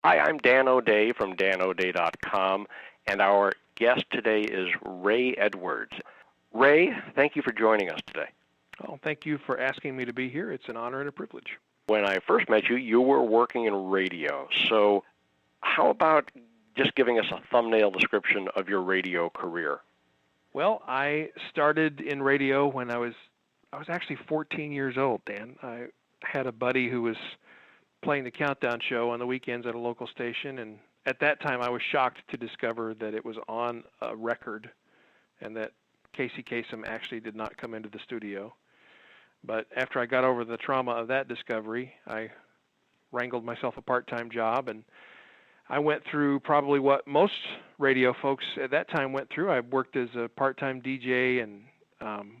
Hi, I'm Dan O'Day from danod'ay.com, and our guest today is Ray Edwards. Ray, thank you for joining us today. Well, thank you for asking me to be here. It's an honor and a privilege. When I first met you, you were working in radio. So how about just giving us a thumbnail description of your radio career? Well, I started in radio when I was actually 14 years old, Dan. I had a buddy who was playing the countdown show on the weekends at a local station, and at that time I was shocked to discover that it was on a record and that Casey Kasem actually did not come into the studio. But after I got over the trauma of that discovery, I wrangled myself a part-time job, and I went through probably what most radio folks at that time went through. I worked as a part-time DJ and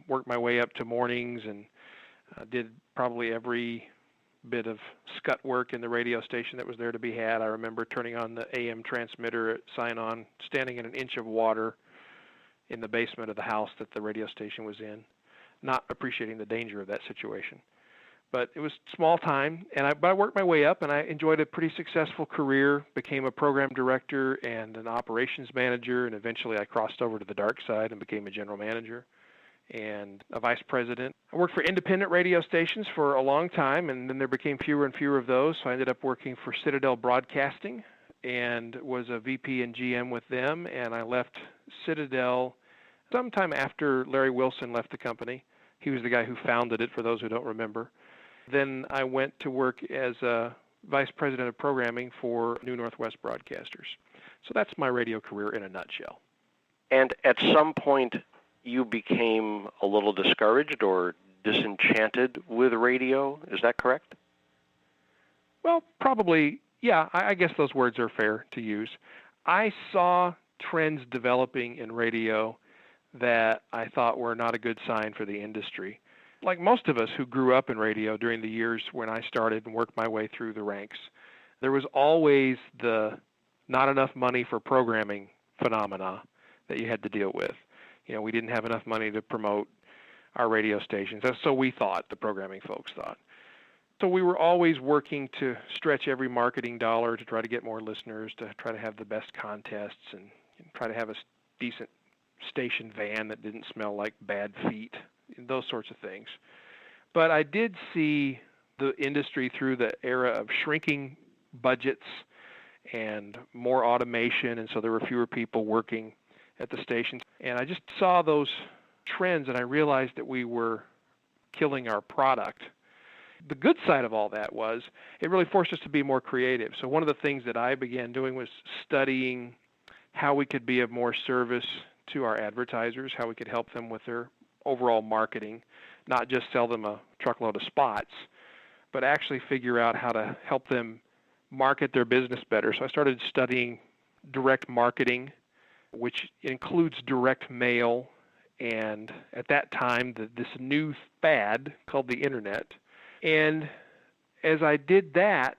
worked my way up to mornings and did probably every bit of scut work in the radio station that was there to be had. I remember turning on the AM transmitter at Sign-On, standing in an inch of water in the basement of the house that the radio station was in, not appreciating the danger of that situation. But it was small time, and I worked my way up, and I enjoyed a pretty successful career, became a program director and an operations manager, and eventually I crossed over to the dark side and became a general manager and a vice president. I worked for independent radio stations for a long time, and then there became fewer and fewer of those, so I ended up working for Citadel Broadcasting and was a VP and GM with them, and I left Citadel sometime after Larry Wilson left the company. He was the guy who founded it, for those who don't remember. Then I went to work as a vice president of programming for New Northwest Broadcasters. So that's my radio career in a nutshell. And at some point, you became a little discouraged or disenchanted with radio. Is that correct? Well, probably, yeah. I guess those words are fair to use. I saw trends developing in radio that I thought were not a good sign for the industry. Like most of us who grew up in radio during the years when I started and worked my way through the ranks, there was always the not enough money for programming phenomena that you had to deal with. You know, we didn't have enough money to promote our radio stations. So we thought, the programming folks thought. So we were always working to stretch every marketing dollar to try to get more listeners, to try to have the best contests and try to have a decent station van that didn't smell like bad feet, those sorts of things. But I did see the industry through the era of shrinking budgets and more automation, and so there were fewer people working at the stations. And I just saw those trends, and I realized that we were killing our product. The good side of all that was it really forced us to be more creative. So one of the things that I began doing was studying how we could be of more service to our advertisers, how we could help them with their overall marketing, not just sell them a truckload of spots, but actually figure out how to help them market their business better. So I started studying direct marketing, which includes direct mail, and at that time, this new fad called the internet. And as I did that,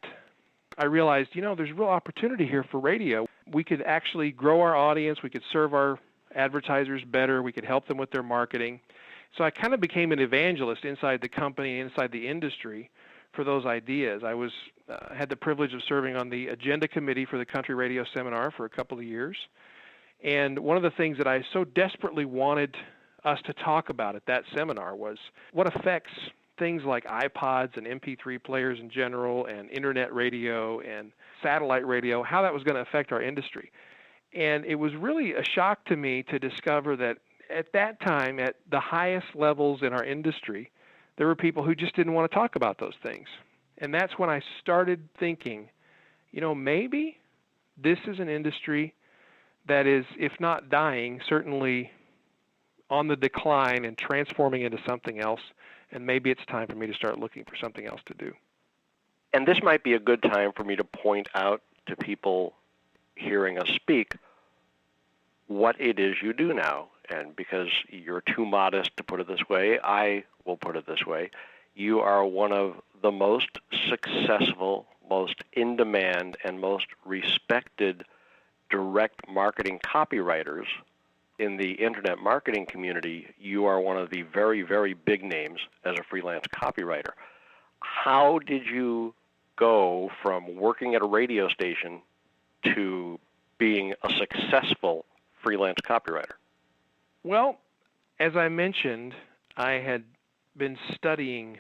I realized, there's real opportunity here for radio. We could actually grow our audience, we could serve our advertisers better, we could help them with their marketing. So I kind of became an evangelist inside the company, inside the industry for those ideas. I had the privilege of serving on the agenda committee for the Country Radio Seminar for a couple of years. And one of the things that I so desperately wanted us to talk about at that seminar was what affects things like iPods and MP3 players in general and internet radio and satellite radio, how that was going to affect our industry. And it was really a shock to me to discover that at that time, at the highest levels in our industry, there were people who just didn't want to talk about those things. And that's when I started thinking, maybe this is an industry that is, if not dying, certainly on the decline and transforming into something else, and maybe it's time for me to start looking for something else to do. And this might be a good time for me to point out to people hearing us speak what it is you do now. And because you're too modest to put it this way, I will put it this way. You are one of the most successful, most in-demand, and most respected direct marketing copywriters in the internet marketing community. You are one of the very, very big names as a freelance copywriter. How did you go from working at a radio station to being a successful freelance copywriter? Well, as I mentioned, I had been studying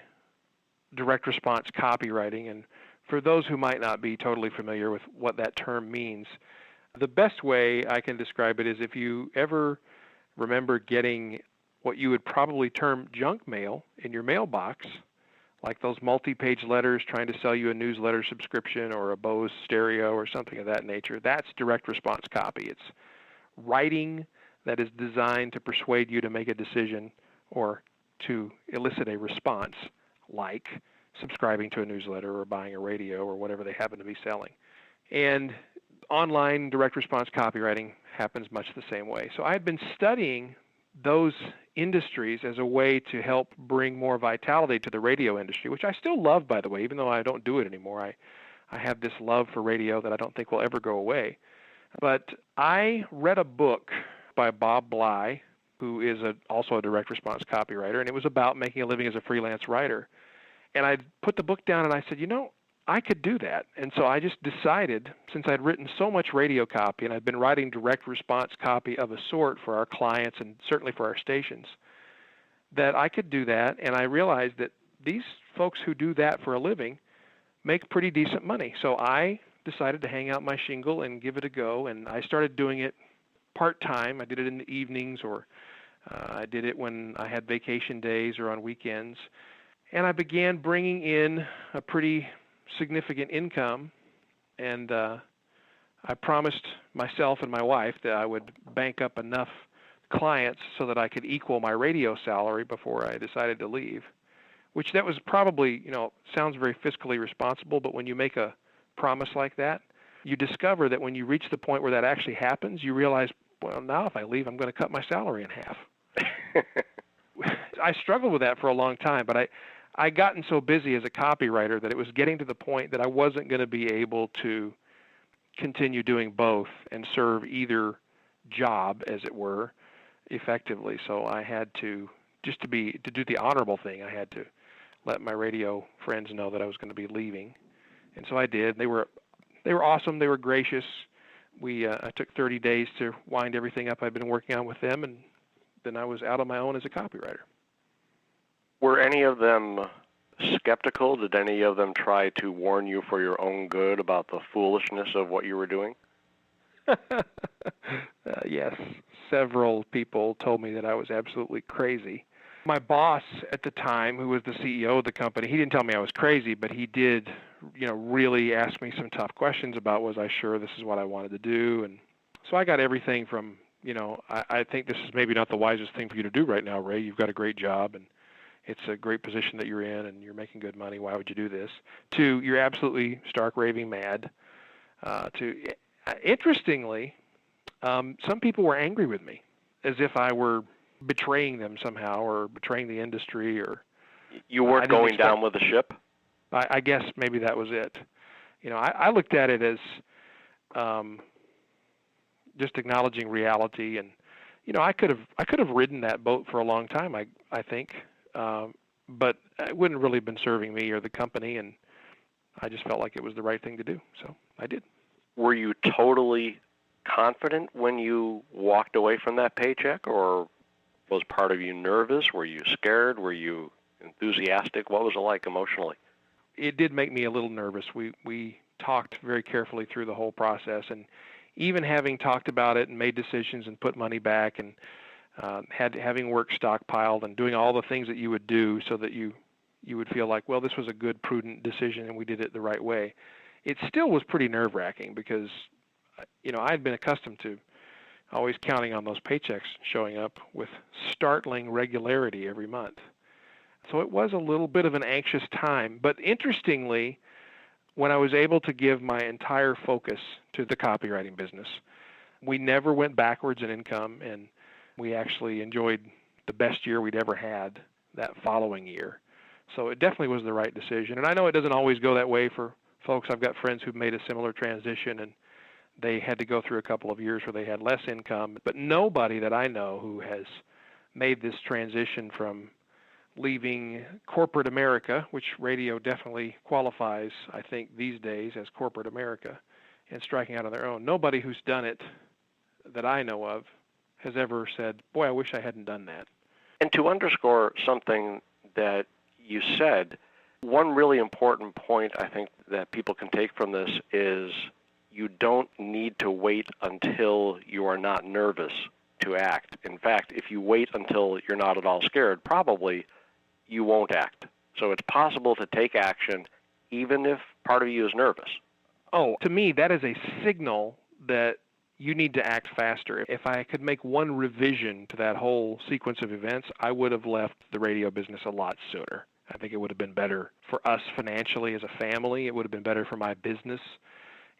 direct response copywriting, and for those who might not be totally familiar with what that term means, the best way I can describe it is if you ever remember getting what you would probably term junk mail in your mailbox, like those multi-page letters trying to sell you a newsletter subscription or a Bose stereo or something of that nature, that's direct response copy. It's writing that is designed to persuade you to make a decision or to elicit a response, like subscribing to a newsletter or buying a radio or whatever they happen to be selling. And online direct response copywriting happens much the same way. So I had been studying those industries as a way to help bring more vitality to the radio industry, which I still love, by the way, even though I don't do it anymore. I have this love for radio that I don't think will ever go away. But I read a book by Bob Bly, who is also a direct response copywriter, and it was about making a living as a freelance writer. And I put the book down and I said, I could do that. And so I just decided, since I'd written so much radio copy and I'd been writing direct response copy of a sort for our clients and certainly for our stations, that I could do that. And I realized that these folks who do that for a living make pretty decent money. So I decided to hang out my shingle and give it a go. And I started doing it part-time. I did it in the evenings, or I did it when I had vacation days or on weekends. And I began bringing in a pretty significant income, and I promised myself and my wife that I would bank up enough clients so that I could equal my radio salary before I decided to leave, which that was probably, sounds very fiscally responsible, but when you make a promise like that, you discover that when you reach the point where that actually happens, you realize, well, now if I leave, I'm going to cut my salary in half. I struggled with that for a long time, but I gotten so busy as a copywriter that it was getting to the point that I wasn't going to be able to continue doing both and serve either job, as it were, effectively. So I had to, to do the honorable thing, I had to let my radio friends know that I was going to be leaving. And so I did. They were awesome. They were gracious. I took 30 days to wind everything up I'd been working on with them, and then I was out on my own as a copywriter. Were any of them skeptical? Did any of them try to warn you for your own good about the foolishness of what you were doing? Yes. Several people told me that I was absolutely crazy. My boss at the time, who was the CEO of the company, he didn't tell me I was crazy, but he did, really ask me some tough questions about, was I sure this is what I wanted to do? And so I got everything from, I think this is maybe not the wisest thing for you to do right now, Ray. You've got a great job, and it's a great position that you're in, and you're making good money. Why would you do this? To, you're absolutely stark raving mad. Interestingly, some people were angry with me, as if I were betraying them somehow, or betraying the industry, or you weren't going down with the ship. I guess maybe that was it. I looked at it as just acknowledging reality, and I could have ridden that boat for a long time. I think. But it wouldn't really have been serving me or the company, and I just felt like it was the right thing to do, so I did. Were you totally confident when you walked away from that paycheck, or was part of you nervous? Were you scared? Were you enthusiastic? What was it like emotionally? It did make me a little nervous. We talked very carefully through the whole process, and even having talked about it and made decisions and put money back and having work stockpiled and doing all the things that you would do so that you would feel like, well, this was a good, prudent decision and we did it the right way. It still was pretty nerve-wracking because, I'd been accustomed to always counting on those paychecks showing up with startling regularity every month. So it was a little bit of an anxious time. But interestingly, when I was able to give my entire focus to the copywriting business, we never went backwards in income, and we actually enjoyed the best year we'd ever had that following year. So it definitely was the right decision. And I know it doesn't always go that way for folks. I've got friends who've made a similar transition, and they had to go through a couple of years where they had less income. But nobody that I know who has made this transition from leaving corporate America, which radio definitely qualifies, I think, these days as corporate America, and striking out on their own. Nobody who's done it that I know of has ever said, boy, I wish I hadn't done that. And to underscore something that you said, one really important point I think that people can take from this is you don't need to wait until you are not nervous to act. In fact, if you wait until you're not at all scared, probably you won't act. So it's possible to take action even if part of you is nervous. Oh, to me, that is a signal that you need to act faster. If I could make one revision to that whole sequence of events, I would have left the radio business a lot sooner. I think it would have been better for us financially as a family. It would have been better for my business,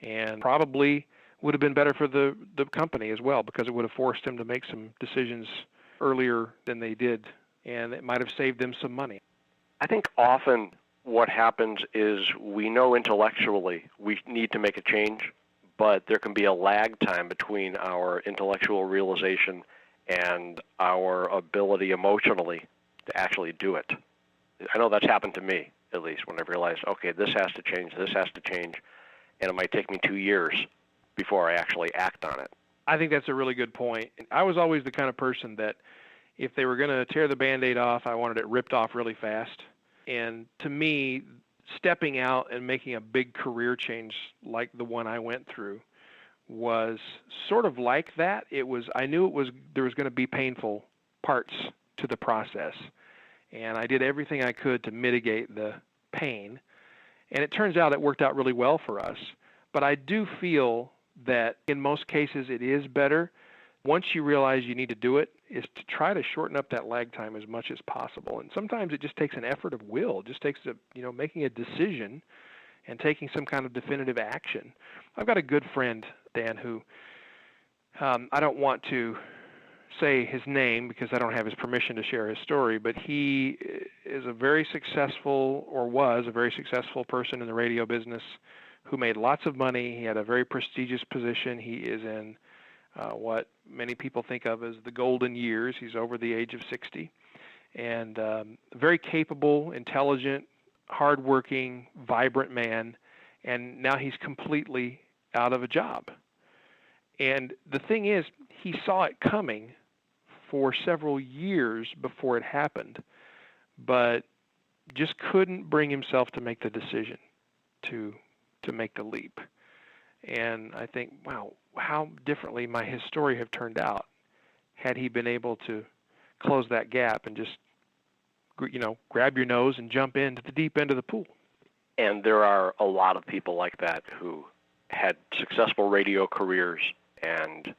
and probably would have been better for the company as well, because it would have forced them to make some decisions earlier than they did, and it might have saved them some money. I think often what happens is we know intellectually we need to make a change, but there can be a lag time between our intellectual realization and our ability emotionally to actually do it. I know that's happened to me, at least, when I've realized, okay, this has to change, and it might take me 2 years before I actually act on it. I think that's a really good point. I was always the kind of person that if they were going to tear the Band-Aid off, I wanted it ripped off really fast. And to me, stepping out and making a big career change like the one I went through was sort of like that. I knew there was going to be painful parts to the process, and I did everything I could to mitigate the pain. And it turns out it worked out really well for us. But I do feel that in most cases it is better, once you realize you need to do it, is to try to shorten up that lag time as much as possible. And sometimes it just takes an effort of will. It just takes making a decision and taking some kind of definitive action. I've got a good friend, Dan, who I don't want to say his name because I don't have his permission to share his story, but he is a very successful, or was a very successful person in the radio business who made lots of money. He had a very prestigious position. He is in what many people think of as the golden years. He's over the age of 60, and very capable, intelligent, hardworking, vibrant man, and now he's completely out of a job. And the thing is, he saw it coming for several years before it happened, but just couldn't bring himself to make the decision to make the leap. And I think, wow, how differently might his story have turned out had he been able to close that gap and just, grab your nose and jump into the deep end of the pool. And there are a lot of people like that who had successful radio careers and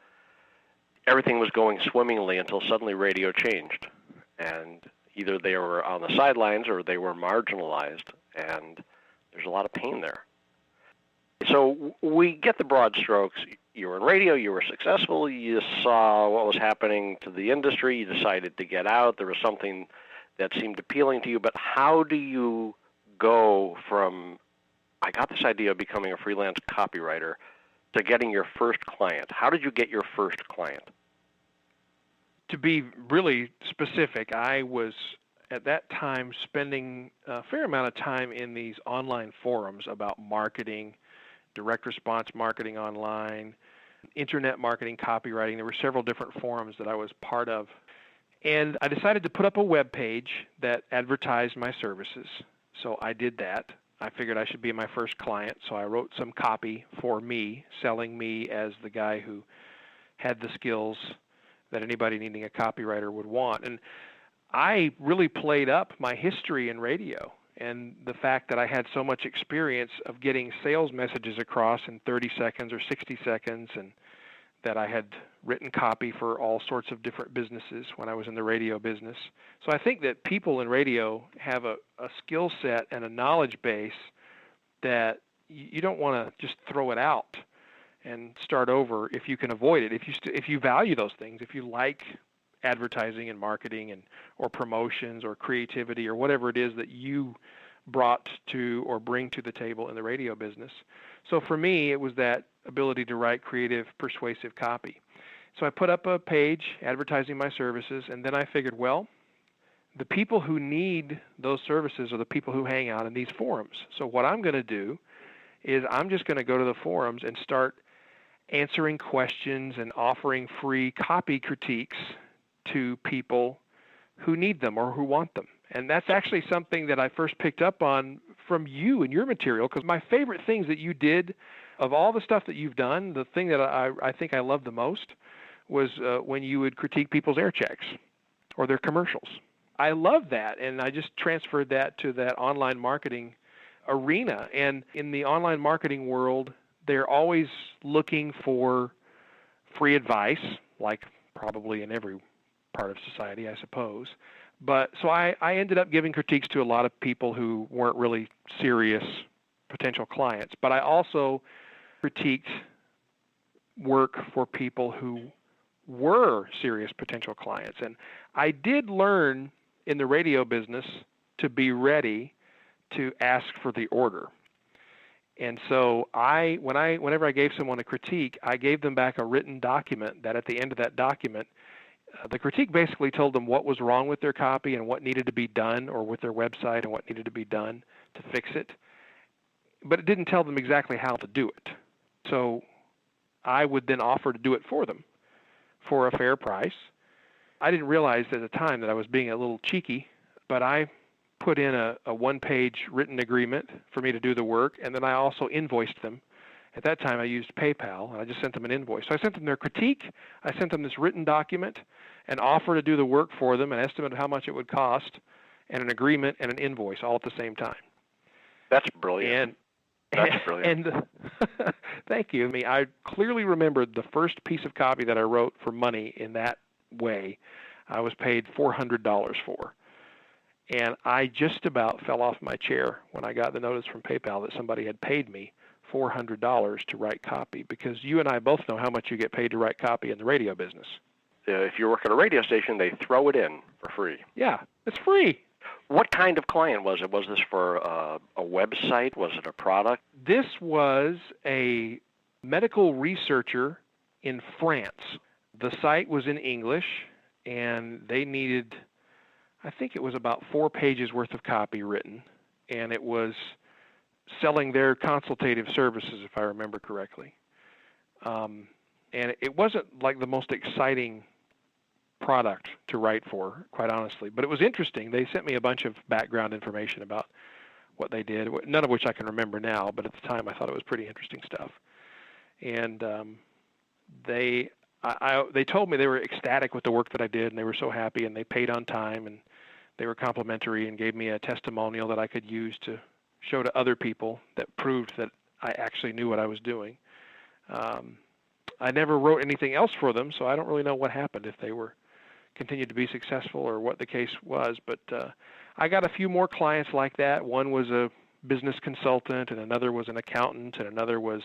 everything was going swimmingly until suddenly radio changed. And either they were on the sidelines or they were marginalized, and there's a lot of pain there. So we get the broad strokes. You were in radio, you were successful, you saw what was happening to the industry, you decided to get out, there was something that seemed appealing to you, but how do you go from, I got this idea of becoming a freelance copywriter, to getting your first client? How did you get your first client? To be really specific, I was at that time spending a fair amount of time in these online forums about marketing, direct response marketing online, internet marketing, copywriting. There were several different forums that I was part of. And I decided to put up a web page that advertised my services. So I did that. I figured I should be my first client, so I wrote some copy for me, selling me as the guy who had the skills that anybody needing a copywriter would want. And I really played up my history in radio and the fact that I had so much experience of getting sales messages across in 30 seconds or 60 seconds, and that I had written copy for all sorts of different businesses when I was in the radio business. So I think that people in radio have a skill set and a knowledge base that you don't want to just throw it out and start over if you can avoid it. If you value those things, if you like advertising and marketing or promotions or creativity or whatever it is that you brought to or bring to the table in the radio business. So for me, it was that ability to write creative, persuasive copy. So I put up a page advertising my services, and then I figured, well, the people who need those services are the people who hang out in these forums. So what I'm going to do is I'm just going to go to the forums and start answering questions and offering free copy critiques to people who need them or who want them. And that's actually something that I first picked up on from you and your material, because my favorite things that you did, of all the stuff that you've done, the thing that I think I love the most was when you would critique people's air checks or their commercials. I love that, and I just transferred that to that online marketing arena. And in the online marketing world, they're always looking for free advice, like probably in every part of society, I suppose. But so I ended up giving critiques to a lot of people who weren't really serious potential clients. But I also critiqued work for people who were serious potential clients. And I did learn in the radio business to be ready to ask for the order. And so whenever I gave someone a critique, I gave them back a written document that at the end of that document, the critique basically told them what was wrong with their copy and what needed to be done, or with their website and what needed to be done to fix it. But it didn't tell them exactly how to do it. So I would then offer to do it for them for a fair price. I didn't realize at the time that I was being a little cheeky, but I put in a one-page written agreement for me to do the work, and then I also invoiced them. At that time, I used PayPal, and I just sent them an invoice. So I sent them their critique, I sent them this written document, an offer to do the work for them, an estimate of how much it would cost, and an agreement and an invoice all at the same time. That's brilliant. That's brilliant. And thank you. I clearly remembered the first piece of copy that I wrote for money in that way. I was paid $400 for. And I just about fell off my chair when I got the notice from PayPal that somebody had paid me $400 to write copy, because you and I both know how much you get paid to write copy in the radio business. If you work at a radio station, they throw it in for free. Yeah, it's free. What kind of client was it? Was this for a website? Was it a product? This was a medical researcher in France. The site was in English, and they needed, I think it was about 4 pages worth of copy written, and it was selling their consultative services, if I remember correctly. And it wasn't like the most exciting product to write for, quite honestly, but it was interesting. They sent me a bunch of background information about what they did, none of which I can remember now, but at the time I thought it was pretty interesting stuff. And they told me they were ecstatic with the work that I did, and they were so happy, and they paid on time, and they were complimentary, and gave me a testimonial that I could use to show to other people that proved that I actually knew what I was doing. I never wrote anything else for them, so I don't really know what happened, if they were continued to be successful or what the case was. But I got a few more clients like that. One was a business consultant, and another was an accountant, and another was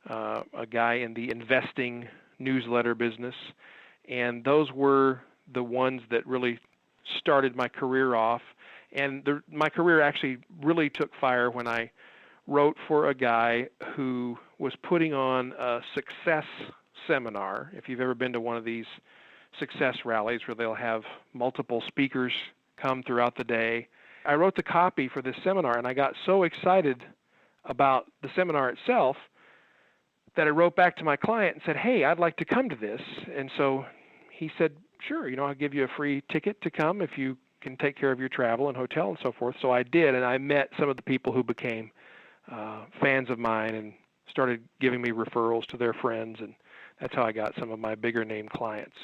a guy in the investing newsletter business. And those were the ones that really started my career off. And my career actually really took fire when I wrote for a guy who was putting on a success seminar. If you've ever been to one of these success rallies where they'll have multiple speakers come throughout the day, I wrote the copy for this seminar, and I got so excited about the seminar itself that I wrote back to my client and said, hey, I'd like to come to this. And so he said, sure, I'll give you a free ticket to come if you can take care of your travel and hotel and so forth. So I did, and I met some of the people who became fans of mine and started giving me referrals to their friends, and that's how I got some of my bigger name clients.